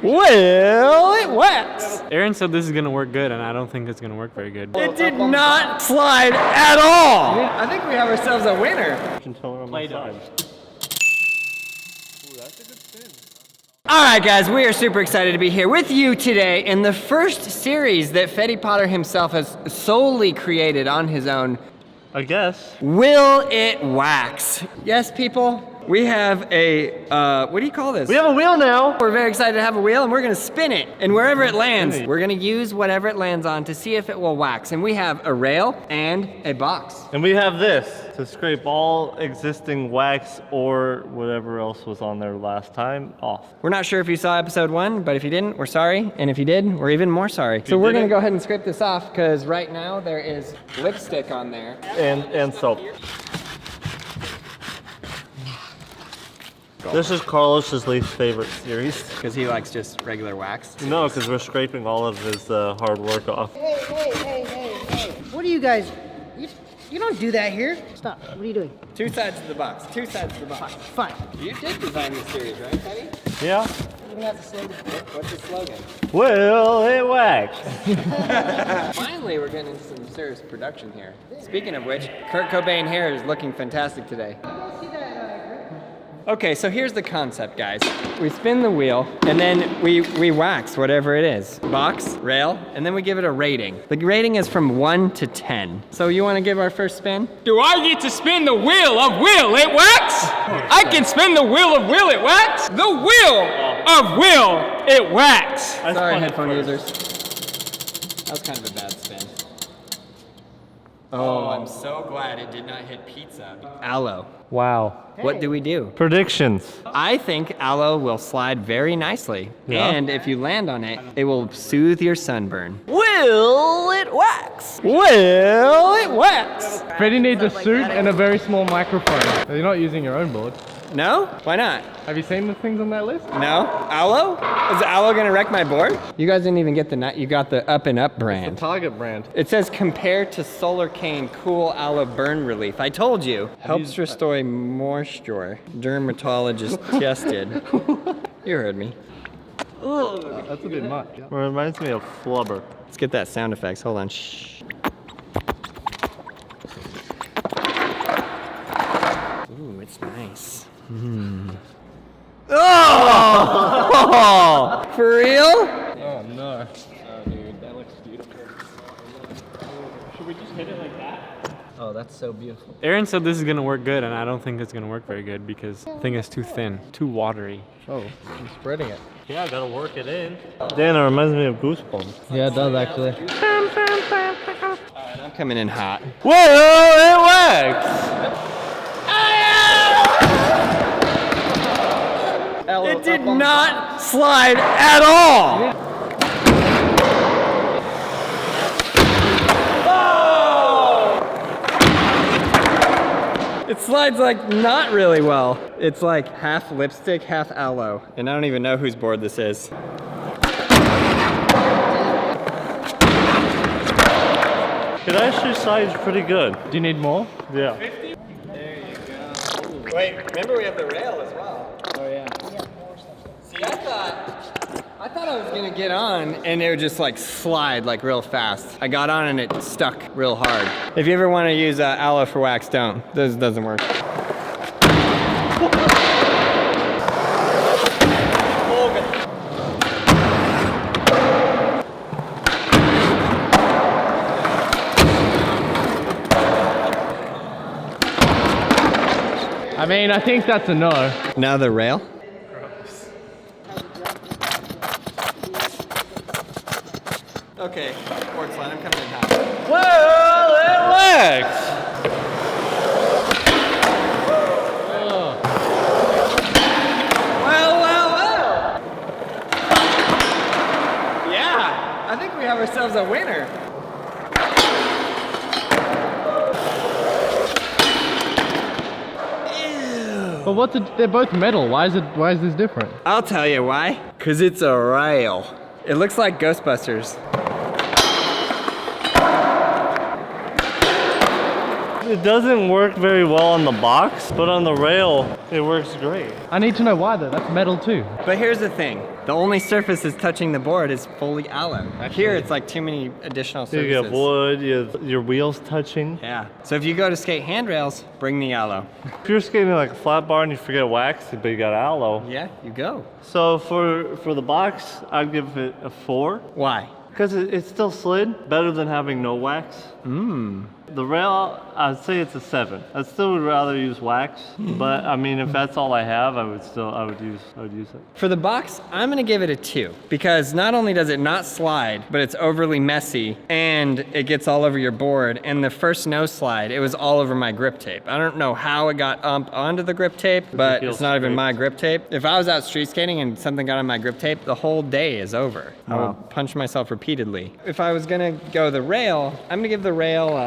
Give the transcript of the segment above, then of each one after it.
Well, it wax. Aaron said this is gonna work good, and I don't think it's gonna work very good. It did not slide at all. I think we have ourselves a winner. All right, guys, we are super excited to be here with you today in the first series that Fetty Potter himself has solely created on his own. I guess. Will it wax? Yes, people. We have a, what do you call this? We have a wheel now. We're very excited to have a wheel, and we're gonna spin it. And wherever it lands, we're gonna use whatever it lands on to see if it will wax. And we have a rail and a box. And we have this to scrape all existing wax or whatever else was on there last time off. We're not sure if you saw episode 1, but if you didn't, we're sorry. And if you did, we're even more sorry. So we're gonna go ahead and scrape this off, because right now there is lipstick on there. And soap. This is Carlos's least favorite series. Because he likes just regular wax. No, because we're scraping all of his hard work off. Hey. What are you guys? You don't do that here. Stop. What are you doing? Two sides of the box. Two sides of the box. Fine. You did design this series, right, Teddy? Yeah. Even has a slogan. What's the slogan? Will it wax? Finally, we're getting into some serious production here. Speaking of which, Kurt Cobain hair is looking fantastic today. Okay, so here's the concept, guys. We spin the wheel, and then we wax whatever it is. Box, rail, and then we give it a rating. The rating is from 1 to 10. So you wanna give our first spin? Do I get to spin the wheel of Will It Wax? I can spin the wheel of Will It Wax? The wheel of Will It Wax. Sorry, headphone users. That was kind of a bad spin. Oh, I'm so glad it did not hit pizza. Aloe. Wow. What do we do? Predictions. I think aloe will slide very nicely. Yeah. And if you land on it, it will soothe your sunburn. Will it wax? Will it wax? Freddie needs a suit and a very small microphone. You're not using your own board. No? Why not? Have you seen the things on that list? No? Aloe? Is aloe gonna wreck my board? You guys didn't even get the nut. You got the Up and Up brand. The Target brand. It says compared to Solar Cane Cool Aloe Burn Relief. I told you. Helps restore moisture. Dermatologist tested. You heard me. That's a bit much. It reminds me of flubber. Let's get that sound effects. Hold on. Shh. Ooh, it's nice. Oh! For real? Oh no. Oh dude, that looks beautiful. Should we just hit it like that? Oh, that's so beautiful. Aaron said this is gonna work good, and I don't think it's gonna work very good because the thing is too thin, too watery. Oh, I'm spreading it. Yeah, I gotta work it in. Dan, it reminds me of Goosebumps. Yeah, it does actually. I'm coming in hot. Will it wax? It did not slide at all. It slides like not really well. It's like half lipstick, half aloe. And I don't even know whose board this is. It actually slides pretty good. Do you need more? Yeah. There you go. Wait, remember we have the rail as well. Oh yeah. See, I thought I was gonna get on and it would just like slide like real fast. I got on and it stuck real hard. If you ever wanna use aloe for wax, don't. This doesn't work. I mean, I think that's a no. Now the rail. Okay, board slide, I'm coming in hot. Will it wax? Well. Yeah, I think we have ourselves a winner. But they're both metal. Why is this different? I'll tell you why. Cause it's a rail. It looks like Ghostbusters. It doesn't work very well on the box, but on the rail, it works great. I need to know why though. That's metal too. But here's the thing. The only surface that's touching the board is fully aloe. Here, it's like too many additional surfaces. You get wood, you have your wheels touching. Yeah. So if you go to skate handrails, bring the aloe. If you're skating like a flat bar and you forget wax, but you got aloe. Yeah, you go. So for the box, I'd give it a 4. Why? Because it still slid, better than having no wax. The rail, I'd say it's a 7. I still would rather use wax, but I mean, if that's all I have, I would use it. For the box, I'm gonna give it a 2 because not only does it not slide, but it's overly messy and it gets all over your board. And the first no slide, it was all over my grip tape. I don't know how it got onto the grip tape, but it's not even my grip tape. If I was out street skating and something got on my grip tape, the whole day is over. I would punch myself repeatedly. If I was gonna go the rail, I'm gonna give the rail,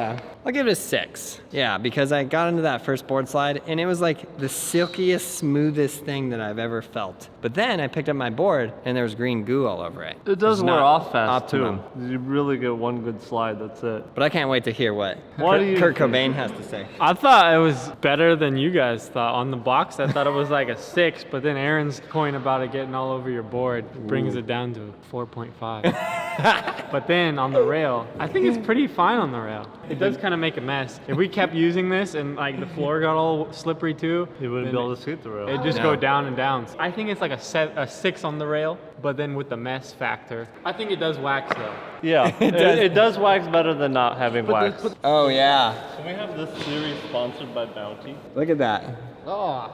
I'll give it a 6. Yeah, because I got into that first board slide and it was like the silkiest, smoothest thing that I've ever felt. But then I picked up my board and there was green goo all over it. It does wear off fast optimum. too. You really get one good slide, that's it. But I can't wait to hear what What do you Kurt think? Cobain has to say. I thought it was better than you guys thought. On the box, I thought it was like a 6, but then Aaron's point about it getting all over your board brings it down to 4.5. But then on the rail, I think it's pretty fine on the rail. It does kind of make a mess. If we kept using this and like the floor got all slippery too, You wouldn't then be able to skate the rail. it'd just No. go down and down. I think it's like a 6 on the rail, but then with the mess factor. I think it does wax though. Yeah, it does wax better than not having wax. Oh yeah, Can we have this series sponsored by Bounty? look at that. Oh.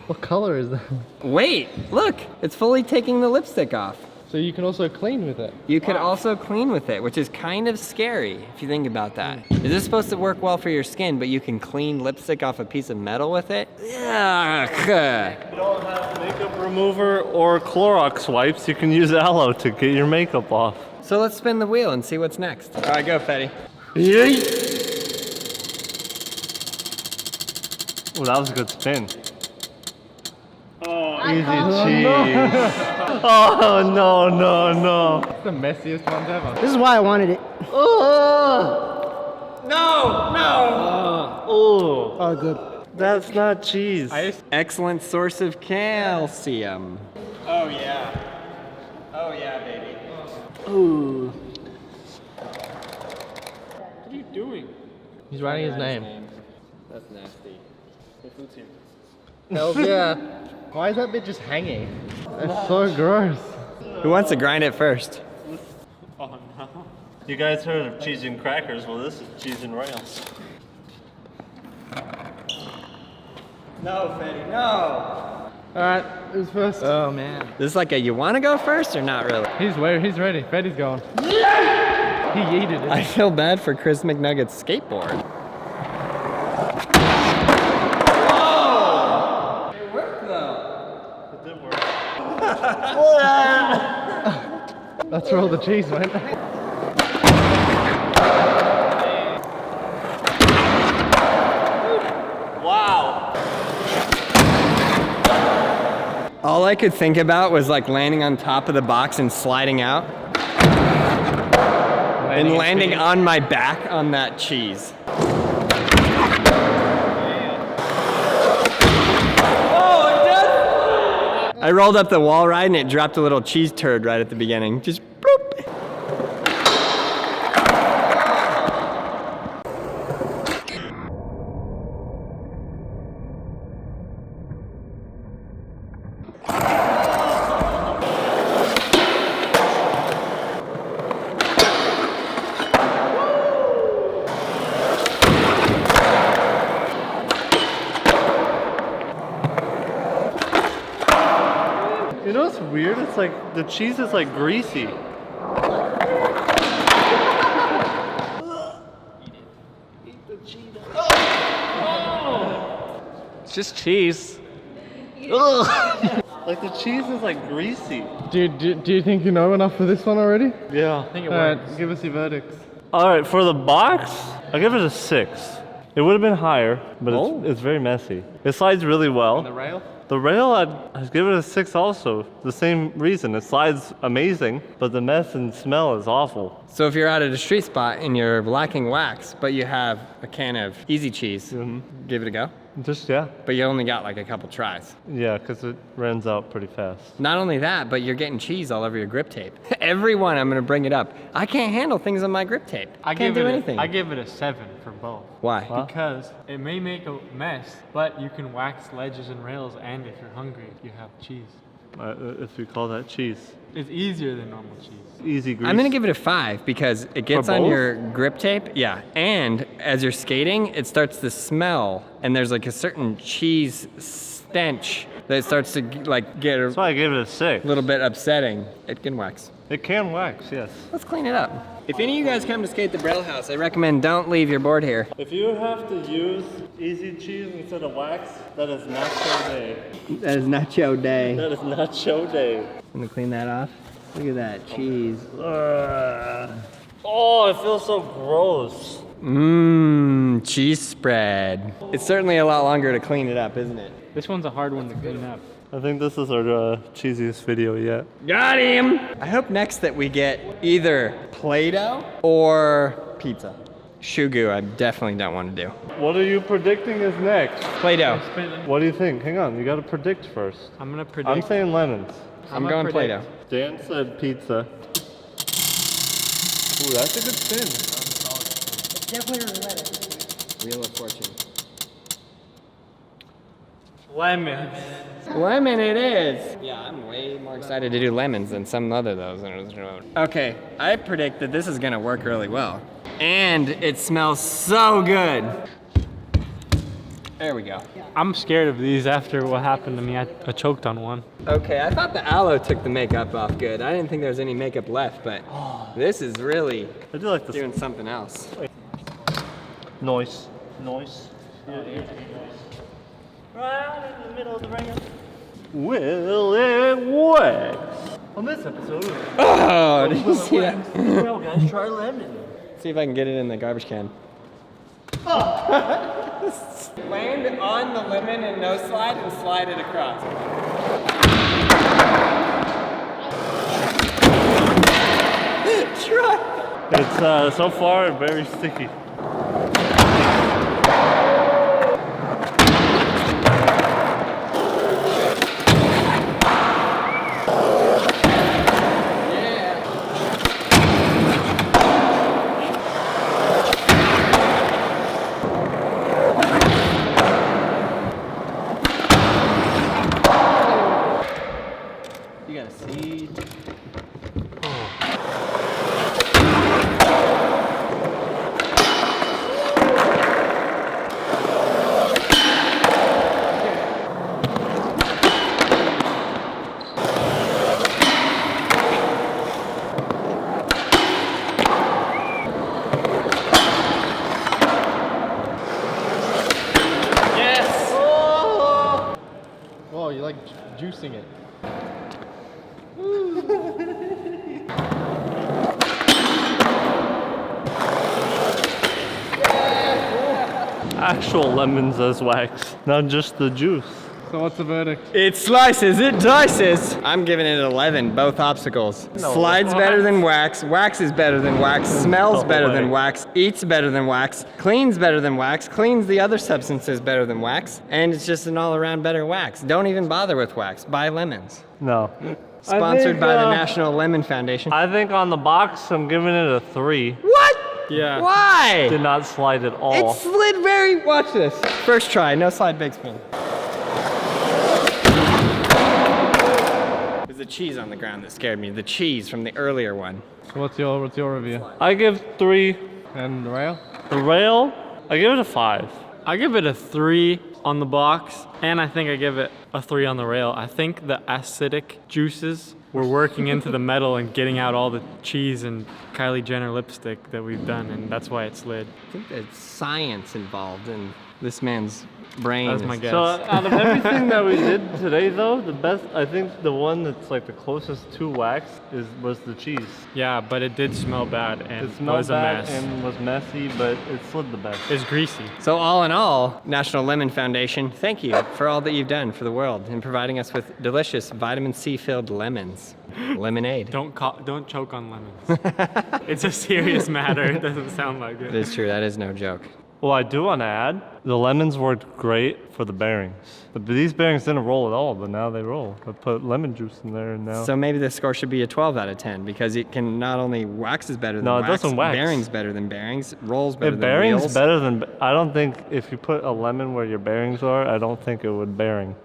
What color is that? Wait, look, it's fully taking the lipstick off. So you can also clean with it. You could also clean with it, which is kind of scary if you think about that. Is this supposed to work well for your skin, but you can clean lipstick off a piece of metal with it? Yuck. If you don't have makeup remover or Clorox wipes, you can use aloe to get your makeup off. So let's spin the wheel and see what's next. All right, go, Fetty. Oh, that was a good spin. Easy cheese. Oh, no. It's the messiest ones ever. This is why I wanted it. Oh, good. That's not cheese. Excellent source of calcium. Oh yeah. Oh yeah, baby. Ooh. What are you doing? He's writing his name. That's nasty. Hell yeah. Why is that bit just hanging? That's so gross. Who wants to grind it first? Oh no. You guys heard of cheese and crackers? Well, this is cheese and rails. No, Fetty, no. Alright, who's first? Oh man. This is like a you want to go first or not really? He's ready. Fetty's going. He yeeted it. I feel bad for Chris McNugget's skateboard. Whoa! It worked though. It did work. That's where all the cheese went. Wow. All I could think about was like landing on top of the box and sliding out. And landing on my back on that cheese. I rolled up the wall ride and it dropped a little cheese turd right at the beginning. Just bloop. You know what's weird? It's like the cheese is like greasy. It's just cheese. Like the cheese is like greasy. Do you think you know enough for this one already? Yeah. I think it works. Alright, give us your verdicts. All right, for the box, I'll give it a 6. It would have been higher, but Oh. it's very messy. It slides really well. The rail? The rail, I'd give it a 6 also. The same reason. It slides amazing, but the mess and smell is awful. So if you're out at a street spot and you're lacking wax, but you have a can of easy cheese, give it a go. Just, yeah. But you only got like a couple tries. Yeah, because it runs out pretty fast. Not only that, but you're getting cheese all over your grip tape. Everyone, I'm gonna bring it up. I can't handle things on my grip tape. I can't do anything. I give it a 7 for both. Why? Because it may make a mess, but you can wax ledges and rails, and if you're hungry, you have cheese. If you call that cheese. It's easier than normal cheese. Easy grease. I'm gonna give it a 5 because it gets For on both? your grip tape. Yeah, and as you're skating, it starts to smell, and there's like a certain cheese stench that starts to like get a That's why I gave it a 6. little bit upsetting. It can wax. It can wax, yes. Let's clean it up. If any of you guys come to skate the Braille house, I recommend don't leave your board here. If you have to use easy cheese instead of wax, that is not show day. That is nacho day. That is not show day. I'm gonna clean that off. Look at that cheese. Oh, it feels so gross. Mmm, cheese spread. It's certainly a lot longer to clean it up, isn't it? This one's a hard one to clean up. I think this is our cheesiest video yet. Got him! I hope next that we get either Play-Doh or pizza. Shugu, I definitely don't want to do. What are you predicting is next? Play-Doh. What do you think? Hang on, you gotta predict first. I'm gonna predict. I'm saying lemons. I'm gonna going predict- Play-Doh. Dan said pizza. Ooh, that's a good spin. It's definitely roulette. Wheel of Fortune. Lemon. Lemon it is. Yeah, I'm way more excited to do lemons than some other those. Okay, I predict that this is gonna work really well. And it smells so good. There we go. I'm scared of these after what happened to me. I choked on one. Okay, I thought the aloe took the makeup off good. I didn't think there was any makeup left, but this is really I do like this. doing something else. Noise. Noise. Right in the middle of the ring. Will it wax? On this episode of Oh, did you see that? Well, guys, try lemon. See if I can get it in the garbage can. Land on the lemon and no slide and slide it across. Try. It's so far very sticky. You got a seed. Oh, you like juicing it. Actual lemons as wax, not just the juice. So what's the verdict? It slices, it dices. I'm giving it an 11, both obstacles. No, Slides what? better than wax, wax is better than wax, smells No better way. than wax, eats better than wax, cleans better than wax, cleans the other substances better than wax, and it's just an all-around better wax. Don't even bother with wax, buy lemons. No. Sponsored by the National Lemon Foundation. I think on the box, I'm giving it a 3. What? Yeah. Why? Did not slide at all. It slid very, watch this. First try, no slide big spin. It was the cheese on the ground that scared me, the cheese from the earlier one. So what's your review? I give 3. And the rail? The rail, I give it a 5. I give it a 3 on the box, and I think I give it a 3 on the rail. I think the acidic juices were working into the metal and getting out all the cheese and Kylie Jenner lipstick that we've done, and that's why it slid. I think there's science involved in this man's brains. That's my guess. So out of everything that we did today, though, the best, I think the one that's like the closest to wax was the cheese. Yeah, but it did smell bad and It smelled was a bad mess. and was messy, but it slid the best. It's greasy. So all in all, National Lemon Foundation, thank you for all that you've done for the world in providing us with delicious vitamin C-filled lemons. Lemonade. Don't choke on lemons. It's a serious matter. It doesn't sound like It it. is true, that is no joke. Well, I do want to add, the lemons worked great for the bearings. These bearings didn't roll at all, but now they roll. I put lemon juice in there and now. So maybe the score should be a 12 out of 10 because it can not only wax is better than No, it wax, doesn't wax. bearings better than bearings, rolls better If than bearings wheels. better than, I don't think if you put a lemon where your bearings are, I don't think it would bearing.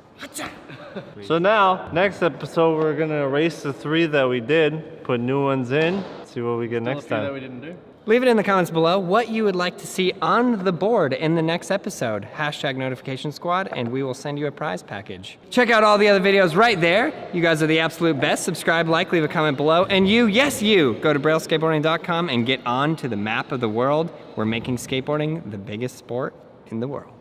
So now, next episode, we're gonna erase the 3 that we did, put new ones in, see what we get next time. we didn't do. Leave it in the comments below what you would like to see on the board in the next episode. Hashtag notification squad, and we will send you a prize package. Check out all the other videos right there. You guys are the absolute best. Subscribe, like, leave a comment below. And you, yes you, go to brailleskateboarding.com and get on to the map of the world. We're making skateboarding the biggest sport in the world.